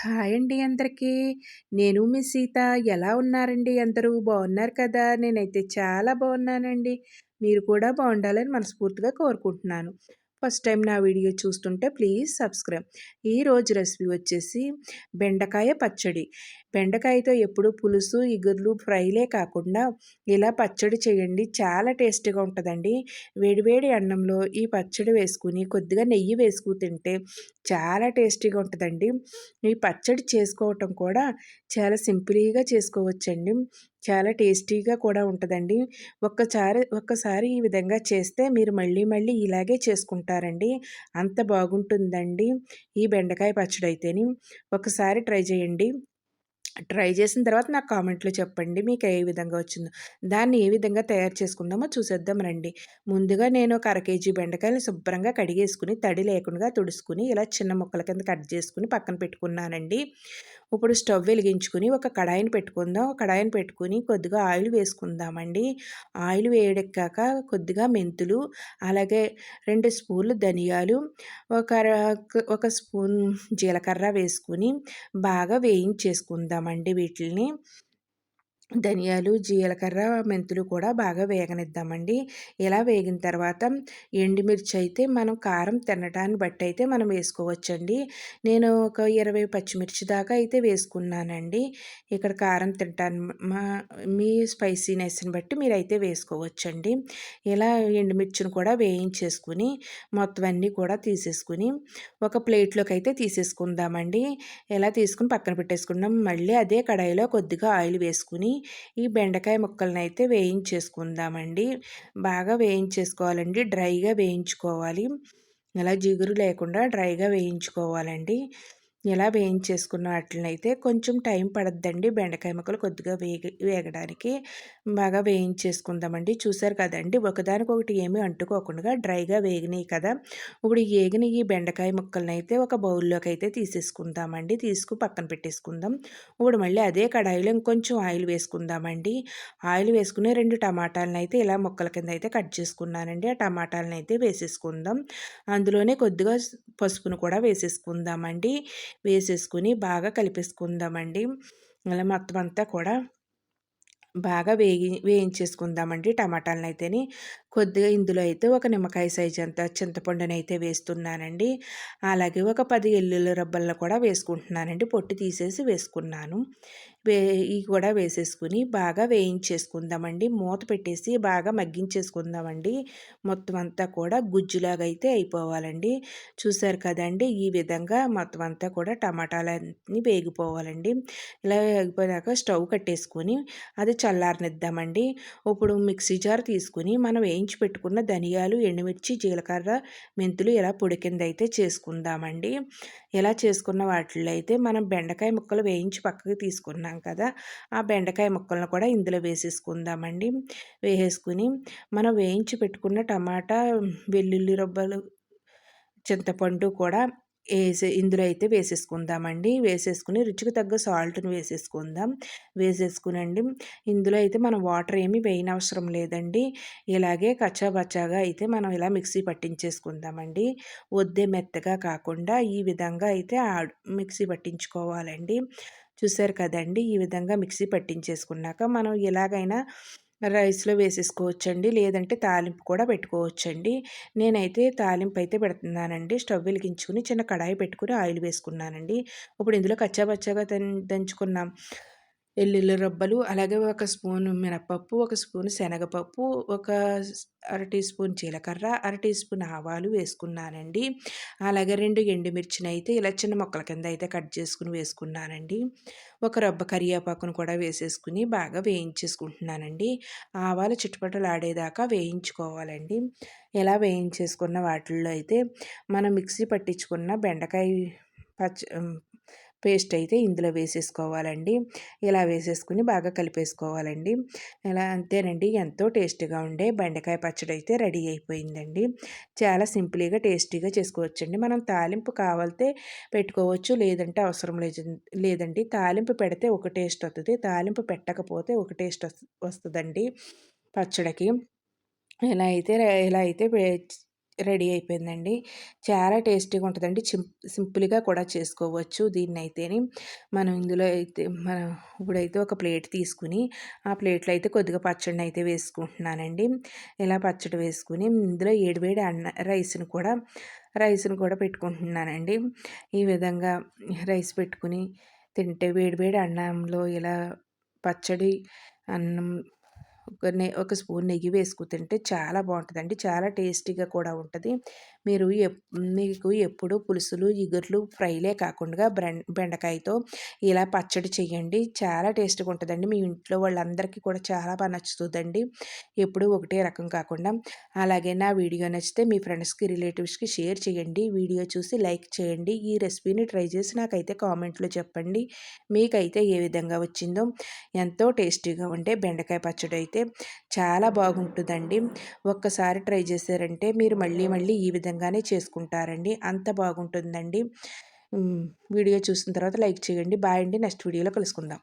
Hi అండి అందరికీ. నేను మీ సీత. ఎలా ఉన్నారండి అందరూ? బాగున్నారు కదా! నేనైతే చాలా బాగున్నానండి. మీరు కూడా బాగుండాలని మనస్ఫూర్తిగా కోరుకుంటున్నాను. ఫస్ట్ టైం నా వీడియో చూస్తుంటే ప్లీజ్ సబ్స్క్రైబ్. ఈరోజు రెసిపీ వచ్చేసి బెండకాయ పచ్చడి. బెండకాయతో ఎప్పుడు పులుసు, ఇగుర్లు, ఫ్రైలే కాకుండా ఇలా పచ్చడి చేయండి. చాలా టేస్టీగా ఉంటదండి. వేడివేడి అన్నంలో ఈ పచ్చడి వేసుకొని కొద్దిగా నెయ్యి వేసుకు తింటే చాలా టేస్టీగా ఉంటదండి. ఈ పచ్చడి చేసుకోవటం కూడా చాలా సింపుల్‌గా చేసుకోవచ్చండి. చాలా టేస్టీగా కూడా ఉంటదండి. ఒక్కసారి ఈ విధంగా చేస్తే మీరు మళ్ళీ మళ్ళీ ఇలాగే చేసుకుంటారండి. అంత బాగుంటుందండి ఈ బెండకాయ పచ్చడైతేని. ఒకసారి ట్రై చేయండి. ట్రై చేసిన తర్వాత నాకు కామెంట్‌లో చెప్పండి మీకు ఏ విధంగా వచ్చిందో. దాన్ని ఏ విధంగా తయారు చేసుకుందామో చూసేద్దాం రండి. ముందుగా నేను ఒక అర కేజీ బెండకాయలు శుభ్రంగా కడిగేసుకొని, తడి లేకుండా తుడుసుకొని, ఇలా చిన్న ముక్కల కింద కట్ చేసుకొని పక్కన పెట్టుకున్నానండి. ఇప్పుడు స్టవ్ వెలిగించుకొని ఒక కడాయిని పెట్టుకుందాం. కడాయిని పెట్టుకొని కొద్దిగా ఆయిల్ వేసుకుందామండి. ఆయిల్ వేడెక్కాక కొద్దిగా మెంతులు, అలాగే 2 స్పూన్లు ధనియాలు, ఒక ర ఒక స్పూన్ జీలకర్ర వేసుకొని బాగా వేయించేసుకుందామండి వీటిల్ని. ధనియాలు, జీలకర్ర, మెంతులు కూడా బాగా వేగనిద్దామండి. ఇలా వేగిన తర్వాత ఎండుమిర్చి అయితే మనం కారం తినటాన్ని బట్టి అయితే మనం వేసుకోవచ్చండి. నేను ఒక 20 పచ్చిమిర్చి దాకా అయితే వేసుకున్నానండి. ఇక్కడ కారం తింటాను మా మీ స్పైసీనెస్‌ని బట్టి మీరైతే వేసుకోవచ్చండి. ఇలా ఎండుమిర్చిని కూడా వేయించేసుకొని మొత్తం అన్నీ కూడా తీసేసుకొని ఒక ప్లేట్‌లోకి అయితే తీసేసుకుందామండి. ఇలా తీసుకొని పక్కన పెట్టేసుకుందాం. మళ్ళీ అదే కడాయిలో కొద్దిగా ఆయిల్ వేసుకొని ఈ బెండకాయ ముక్కలనైతే వేయించేసుకుందామండి. బాగా వేయించేసుకోవాలండి. డ్రైగా వేయించుకోవాలి. అలా జిగురు లేకుండా డ్రైగా వేయించుకోవాలండి. ఇలా వేయించేసుకున్న వాటిలనైతే కొంచెం టైం పడద్దండి బెండకాయ ముక్కలు కొద్దిగా వేగడానికి. బాగా వేయించేసుకుందామండి. చూసారు కదండీ! ఒకదానికొకటి ఏమీ అంటుకోకుండా డ్రైగా వేగినాయి కదా! ఇప్పుడు ఏగిన ఈ బెండకాయ ముక్కలనైతే ఒక బౌల్‌లోకి అయితే తీసేసుకుందామండి. పక్కన పెట్టేసుకుందాం. ఇప్పుడు మళ్ళీ అదే కడాయిలో ఇంకొంచెం ఆయిల్ వేసుకుందామండి. ఆయిల్ వేసుకుని 2 టమాటాలనైతే ఇలా ముక్కల కింద అయితే కట్ చేసుకున్నానండి. ఆ టమాటాలనైతే వేసేసుకుందాం. అందులోనే కొద్దిగా పసుపును కూడా వేసేసుకుందామండి. వేసేసుకొని బాగా కలిపేసుకుందామండి. అలా మొత్తం అంతా కూడా బాగా వేయించేసుకుందామండి టమాటాలనైతేని. కొద్దిగా ఇందులో అయితే ఒక నిమ్మకాయ సైజ్ అంత చింతపండునైతే వేస్తున్నానండి. అలాగే ఒక 10 ఎల్లుల్లి రెబ్బలను కూడా వేసుకుంటున్నానండి. పొట్టు తీసేసి వేసుకున్నాను. ఇయి కూడా వేసేసుకొని బాగా వేయించేసుకుందామండి. మూత పెట్టేసి బాగా మగ్గించేసుకుందామండి. మొత్తం అంతా కూడా గుజ్జులాగా అయితే అయిపోవాలండి. చూసారు కదండీ! ఈ విధంగా మొత్తం అంతా కూడా టమాటాలన్నీ వేగిపోవాలండి. ఇలా వేగిపోయాక స్టవ్ కట్టేసుకొని అది చల్లారనిద్దామండి. ఇప్పుడు మిక్సీ జార్ తీసుకొని మనం వేయించి పెట్టుకున్న ధనియాలు, ఎండుమిర్చి, జీలకర్ర, మెంతులు ఇలా పొడి కింద అయితే చేసుకుందామండి. ఇలా చేసుకున్న వాటిల్లో అయితే మనం బెండకాయ ముక్కలు వేయించి పక్కకి తీసుకున్నాం కదా! ఆ బెండకాయ ముక్కలను కూడా ఇందులో వేసేసుకుందామండి. వేసేసుకొని మనం వేయించి పెట్టుకున్న టమాటా, వెల్లుల్లి రబ్బలు, చింతపండు కూడా ఇందులో అయితే వేసేసుకుందామండి. వేసేసుకొని రుచికి తగ్గ సాల్ట్‌ని వేసేసుకుందాం. వేసేసుకునండి ఇందులో అయితే మనం వాటర్ ఏమి వేయనవసరం లేదండి. ఇలాగే కచ్చాబచ్చాగా అయితే మనం ఇలా మిక్సీ పట్టించేసుకుందామండి. ఒద్దే మెత్తగా కాకుండా ఈ విధంగా అయితే మిక్సీ పట్టించుకోవాలండి. చూసారు కదండీ! ఈ విధంగా మిక్సీ పట్టించేసుకున్నాక మనం ఎలాగైనా రైస్‌లో వేసేసుకోవచ్చండి. లేదంటే తాలింపు కూడా పెట్టుకోవచ్చండి. నేనైతే తాలింపు అయితే పెడుతున్నానండి. స్టవ్ వెలిగించుకొని చిన్న కడాయి పెట్టుకొని ఆయిల్ వేసుకున్నానండి. ఇప్పుడు ఇందులో కచ్చాబచ్చాగా దంచుకున్న ఎల్లుల్లి రబ్బలు, అలాగే ఒక స్పూను మినపప్పు, ఒక స్పూను శనగపప్పు, ఒక అర టీ స్పూన్ జీలకర్ర, అర టీ స్పూన్ ఆవాలు వేసుకున్నానండి. అలాగే 2 ఎండుమిర్చినైతే ఇలా చిన్న ముక్కల కింద అయితే కట్ చేసుకొని వేసుకున్నానండి. ఒక రబ్బ కరివేపాకును కూడా వేసేసుకొని బాగా వేయించేసుకుంటున్నానండి. ఆవాలు చిటపటలాడేదాకా వేయించుకోవాలండి. ఇలా వేయించేసుకున్న వాటిల్లో అయితే మనం మిక్సీ పట్టించుకున్న బెండకాయ పచ్చ పేస్ట్ అయితే ఇందులో వేసేసుకోవాలండి. ఇలా వేసేసుకొని బాగా కలిపేసుకోవాలండి. ఇలా అంతేనండి ఎంతో టేస్టీగా ఉండే బెండకాయ పచ్చడి అయితే రెడీ అయిపోయిందండి. చాలా సింపుల్‌గా టేస్టీగా చేసుకోవచ్చండి. మనం తాలింపు కావాలితే పెట్టుకోవచ్చు. లేదంటే అవసరం లేదండి. తాలింపు పెడితే ఒక టేస్ట్ వత్తది. తాలింపు పెట్టకపోతే ఒక టేస్ట్ వస్తదండి పచ్చడికి. ఇలా అయితే రెడీ అయిపోయిందండి. చాలా టేస్టీగా ఉంటదండి. సింపుల్‌గా కూడా చేసుకోవచ్చు దీన్నైతేని. మనం ఇందులో అయితే ఇప్పుడైతే ఒక ప్లేట్ తీసుకొని, ఆ ప్లేట్‌లో అయితే కొద్దిగా పచ్చడినైతే వేసుకుంటున్నానండి. ఇలా పచ్చడి వేసుకొని, ఇందులో ఏడి వేడి రైస్‌ని కూడా పెట్టుకుంటున్నానండి. ఈ విధంగా రైస్ పెట్టుకొని తింటే వేడి వేడి అన్నంలో ఇలా పచ్చడి, అన్నం, ఒక స్పూన్ నెయ్యి వేసుకు తింటే చాలా బావుంటదండి. చాలా టేస్టీగా కూడా ఉంటది. మీరు మీకు ఎప్పుడు పులుసులు, ఇగుర్లు, ఫ్రైలే కాకుండా బెండకాయతో ఇలా పచ్చడి చెయ్యండి. చాలా టేస్ట్‌గా ఉంటదండి. మీ ఇంట్లో వాళ్ళందరికీ కూడా చాలా నచ్చుతదండి. ఎప్పుడూ ఒకటే రకం కాకుండా. అలాగే నా వీడియో నచ్చితే మీ ఫ్రెండ్స్‌కి, రిలేటివ్స్‌కి షేర్ చేయండి. వీడియో చూసి లైక్ చేయండి. ఈ రెసిపీని ట్రై చేసి నాకైతే కామెంట్‌లో చెప్పండి. మీకైతే ఏ విధంగా వచ్చిందో. ఎంతో టేస్టీగా ఉండే బెండకాయ పచ్చడైతే చాలా బాగుంటుందండి. ఒక్కసారి ట్రై చేశారంటే మీరు మళ్ళీ మళ్ళీ ఈ విధంగానే చేసుకుంటారండి. అంత బాగుంటుందండి. హ్మ్. వీడియో చూసిన తర్వాత లైక్ చేయండి. బాయ్ అండి. నెక్స్ట్ వీడియోలో కలుసుకుందాం.